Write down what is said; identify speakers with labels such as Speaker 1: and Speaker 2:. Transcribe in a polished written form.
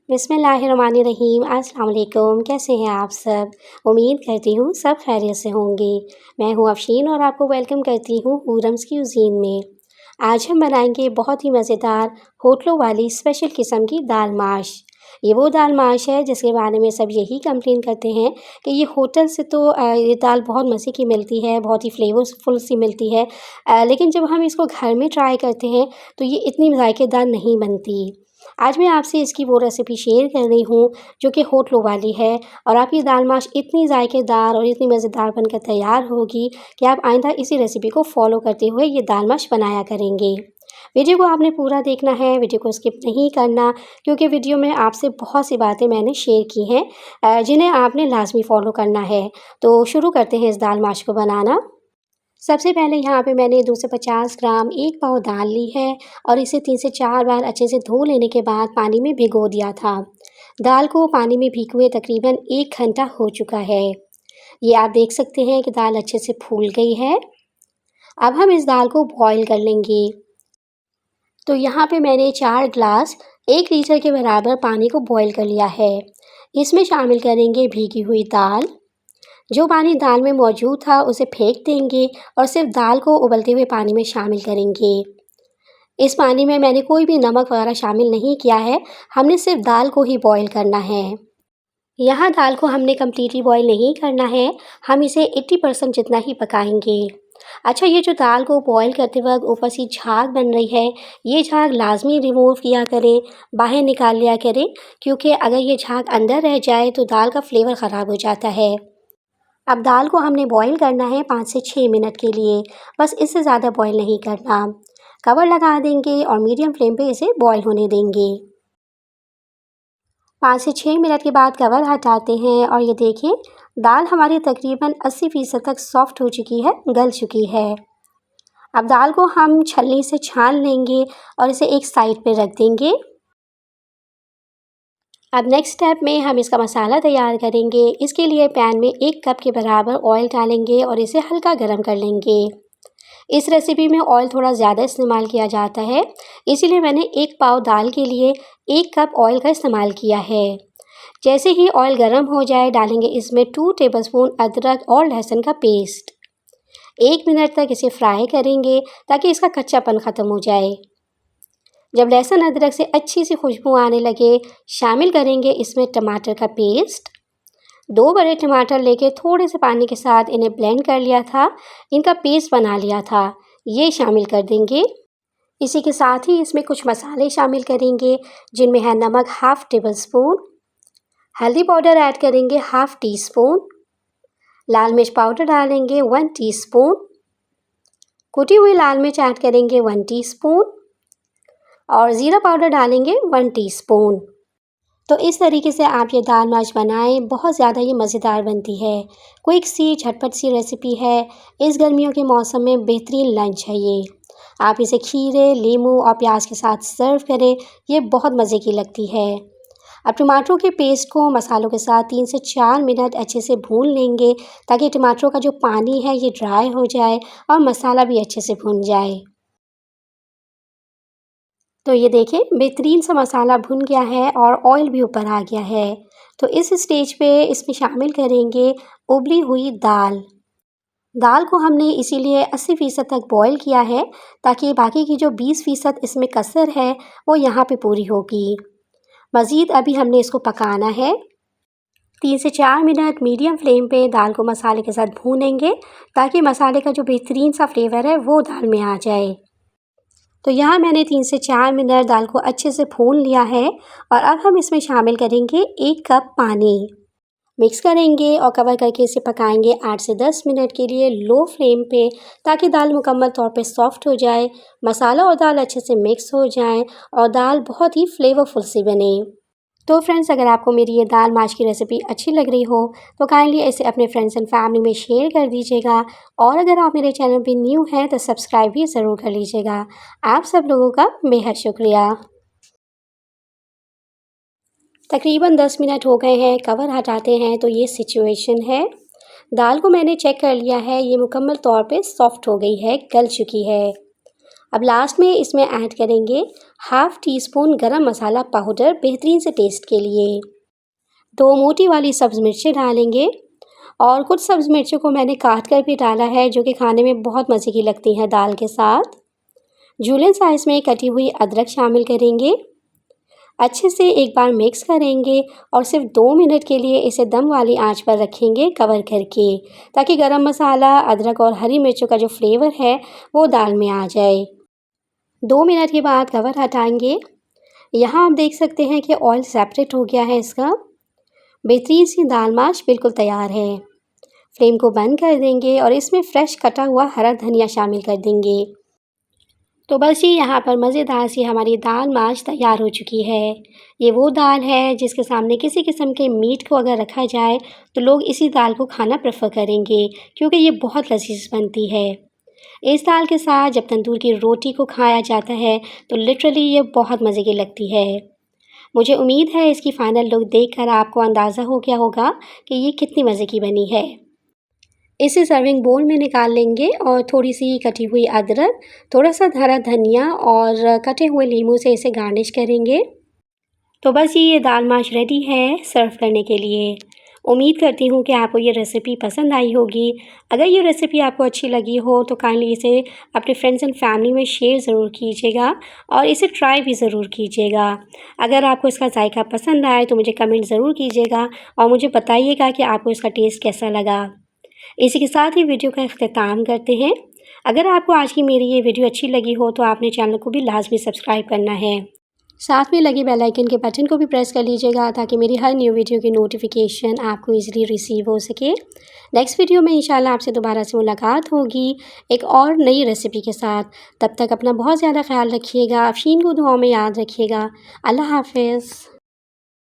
Speaker 1: बिस्मिल्लाहिर्रहमानिर्रहीम। अस्सलाम वालेकुम। कैसे हैं आप सब? उम्मीद करती हूँ सब खैरियत से होंगे। मैं हूँ अफ़शीन और आपको वेलकम करती हूँ हूरम्स की कुज़ीन में। आज हम बनाएंगे बहुत ही मज़ेदार होटलों वाली स्पेशल किस्म की दाल माश। ये वो दाल माश है जिसके बारे में सब यही कंप्लेन करते हैं कि ये होटल से तो ये दाल बहुत मज़े की मिलती है, बहुत ही फ्लेवरफुल सी मिलती है। लेकिन जब हम इसको घर में ट्राई करते हैं तो ये इतनी ज़ायकेदार नहीं बनती। आज मैं आपसे इसकी वो रेसिपी शेयर कर रही हूँ जो कि होटलों वाली है और आपकी दाल माश इतनी ज़ायकेदार और इतनी मज़ेदार बनकर तैयार होगी कि आप आइंदा इसी रेसिपी को फ़ॉलो करते हुए ये दाल माश बनाया करेंगे। वीडियो को आपने पूरा देखना है, वीडियो को स्किप नहीं करना, क्योंकि वीडियो में आपसे बहुत सी बातें मैंने शेयर की हैं जिन्हें आपने लाज़मी फ़ॉलो करना है। तो शुरू करते हैं इस दाल माश को बनाना। सबसे पहले यहाँ पे मैंने 250 ग्राम 1 पाव दाल ली है और इसे 3 से 4 बार अच्छे से धो लेने के बाद पानी में भिगो दिया था। दाल को पानी में भिगोए हुए तकरीबन 1 घंटा हो चुका है। ये आप देख सकते हैं कि दाल अच्छे से फूल गई है। अब हम इस दाल को बॉईल कर लेंगे। तो यहाँ पे मैंने 4 ग्लास 1 लीटर के बराबर पानी को बॉईल कर लिया है। इसमें शामिल करेंगे भीगी हुई दाल। जो पानी दाल में मौजूद था उसे फेंक देंगे और सिर्फ दाल को उबलते हुए पानी में शामिल करेंगे। इस पानी में मैंने कोई भी नमक वगैरह शामिल नहीं किया है, हमने सिर्फ दाल को ही बॉईल करना है। यहाँ दाल को हमने कम्प्लीटली बॉईल नहीं करना है, हम इसे 80% जितना ही पकाएंगे। अच्छा, ये जो दाल को बॉईल करते वक्त ऊपर से झाग बन रही है, ये झाग लाजमी रिमूव किया करें, बाहर निकाल लिया करें, क्योंकि अगर ये झाग अंदर रह जाए तो दाल का फ्लेवर ख़राब हो जाता है। अब दाल को हमने बॉईल करना है 5 से 6 मिनट के लिए, बस इससे ज़्यादा बॉईल नहीं करना। कवर लगा देंगे और मीडियम फ्लेम पे इसे बॉईल होने देंगे। 5 से 6 मिनट के बाद कवर हटाते हैं और ये देखें, दाल हमारी तकरीबन 80% तक सॉफ्ट हो चुकी है, गल चुकी है। अब दाल को हम छलनी से छान लेंगे और इसे एक साइड पे रख देंगे। अब नेक्स्ट स्टेप में हम इसका मसाला तैयार करेंगे। इसके लिए पैन में 1 कप के बराबर ऑयल डालेंगे और इसे हल्का गर्म कर लेंगे। इस रेसिपी में ऑयल थोड़ा ज़्यादा इस्तेमाल किया जाता है, इसीलिए मैंने 1 पाव दाल के लिए 1 कप ऑयल का इस्तेमाल किया है। जैसे ही ऑयल गर्म हो जाए डालेंगे इसमें 2 टेबलस्पून अदरक और लहसुन का पेस्ट। 1 मिनट तक इसे फ्राई करेंगे ताकि इसका कच्चापन ख़त्म हो जाए। जब लहसुन अदरक से अच्छी सी खुशबू आने लगे, शामिल करेंगे इसमें टमाटर का पेस्ट। 2 बड़े टमाटर लेके थोड़े से पानी के साथ इन्हें ब्लेंड कर लिया था, इनका पेस्ट बना लिया था, ये शामिल कर देंगे। इसी के साथ ही इसमें कुछ मसाले शामिल करेंगे, जिनमें है नमक हाफ़ टेबल स्पून, हल्दी पाउडर ऐड करेंगे हाफ़ टी स्पून, लाल मिर्च पाउडर डालेंगे 1 टीस्पून, कुटी हुई लाल मिर्च ऐड करेंगे 1 टीस्पून और ज़ीरा पाउडर डालेंगे 1 टीस्पून। तो इस तरीके से आप ये दाल माश बनाएं, बहुत ज़्यादा ये मज़ेदार बनती है। क्विक सी झटपट सी रेसिपी है। इस गर्मियों के मौसम में बेहतरीन लंच है ये। आप इसे खीरे, लीमू और प्याज के साथ सर्व करें, ये बहुत मज़े की लगती है। अब टमाटरों के पेस्ट को मसालों के साथ 3 से 4 मिनट अच्छे से भून लेंगे ताकि टमाटरों का जो पानी है ये ड्राई हो जाए और मसाला भी अच्छे से भुन जाए। तो ये देखें, बेहतरीन सा मसाला भुन गया है और ऑयल भी ऊपर आ गया है। तो इस स्टेज पे इसमें शामिल करेंगे उबली हुई दाल। दाल को हमने इसीलिए 80% तक बॉईल किया है ताकि बाकी की जो 20% इसमें कसर है वो यहाँ पे पूरी होगी। मज़ीद अभी हमने इसको पकाना है। 3 से 4 मिनट मीडियम फ्लेम पे दाल को मसाले के साथ भूनेंगे ताकि मसाले का जो बेहतरीन सा फ्लेवर है वो दाल में आ जाए। तो यहाँ मैंने 3 से 4 मिनट दाल को अच्छे से भून लिया है और अब हम इसमें शामिल करेंगे 1 कप पानी। मिक्स करेंगे और कवर करके इसे पकाएंगे 8 से 10 मिनट के लिए लो फ्लेम पे ताकि दाल मुकम्मल तौर पे सॉफ्ट हो जाए, मसाला और दाल अच्छे से मिक्स हो जाएं और दाल बहुत ही फ्लेवरफुल सी बने। तो फ्रेंड्स, अगर आपको मेरी ये दाल माश की रेसिपी अच्छी लग रही हो तो काइंडली इसे अपने फ्रेंड्स एंड फैमिली में शेयर कर दीजिएगा और अगर आप मेरे चैनल पे न्यू हैं तो सब्सक्राइब भी ज़रूर कर लीजिएगा। आप सब लोगों का बेहद शुक्रिया। तकरीबन 10 मिनट हो गए हैं, कवर हटाते हैं तो ये सिचुएशन है। दाल को मैंने चेक कर लिया है, ये मुकम्मल तौर पे सॉफ्ट हो गई है, गल चुकी है। अब लास्ट में इसमें ऐड करेंगे हाफ़ टी स्पून गरम मसाला पाउडर बेहतरीन से टेस्ट के लिए। 2 मोटी वाली सब्ज़ मिर्चें डालेंगे और कुछ सब्ज़ मिर्चों को मैंने काट कर भी डाला है, जो कि खाने में बहुत मज़े की लगती हैं दाल के साथ। जूलियन साइज़ में कटी हुई अदरक शामिल करेंगे। अच्छे से एक बार मिक्स करेंगे और सिर्फ 2 मिनट के लिए इसे दम वाली आंच पर रखेंगे कवर करके, ताकि गरम मसाला, अदरक और हरी मिर्चों का जो फ्लेवर है वो दाल में आ जाए। 2 मिनट के बाद कवर हटाएंगे। यहाँ आप देख सकते हैं कि ऑयल सेपरेट हो गया है इसका। बेहतरीन सी दाल माश बिल्कुल तैयार है। फ्लेम को बंद कर देंगे और इसमें फ्रेश कटा हुआ हरा धनिया शामिल कर देंगे। तो बस ये यहाँ पर मज़ेदार सी हमारी दाल माश तैयार हो चुकी है। ये वो दाल है जिसके सामने किसी किस्म के मीट को अगर रखा जाए तो लोग इसी दाल को खाना प्रेफर करेंगे, क्योंकि ये बहुत लज़ीज़ बनती है। इस दाल के साथ जब तंदूर की रोटी को खाया जाता है तो लिटरली ये बहुत मज़े की लगती है। मुझे उम्मीद है इसकी फ़ाइनल लुक देखकर आपको अंदाज़ा हो गया होगा कि ये कितनी मज़े की बनी है। इसे सर्विंग बोल में निकाल लेंगे और थोड़ी सी कटी हुई अदरक, थोड़ा सा हरा धनिया और कटे हुए नींबू से इसे गार्निश करेंगे। तो बस ये दाल माश रेडी है सर्व करने के लिए। उम्मीद करती हूँ कि आपको ये रेसिपी पसंद आई होगी। अगर ये रेसिपी आपको अच्छी लगी हो तो काइंडली इसे अपने फ्रेंड्स एंड फैमिली में शेयर ज़रूर कीजिएगा और इसे ट्राई भी ज़रूर कीजिएगा। अगर आपको इसका जायका पसंद आए तो मुझे कमेंट ज़रूर कीजिएगा और मुझे बताइएगा कि आपको इसका टेस्ट कैसा लगा। इसी के साथ ही वीडियो का इख्तिताम करते हैं। अगर आपको आज की मेरी ये वीडियो अच्छी लगी हो तो आपने चैनल को भी लाजमी सब्सक्राइब करना है। साथ में लगे बेल आइकन के बटन को भी प्रेस कर लीजिएगा, ताकि मेरी हर न्यू वीडियो की नोटिफिकेशन आपको इजीली रिसीव हो सके। नेक्स्ट वीडियो में इंशाल्लाह आपसे दोबारा से मुलाकात होगी एक और नई रेसिपी के साथ। तब तक अपना बहुत ज़्यादा ख्याल रखिएगा। अफशीन को दुआओं में याद रखिएगा। अल्लाह हाफ़िज़।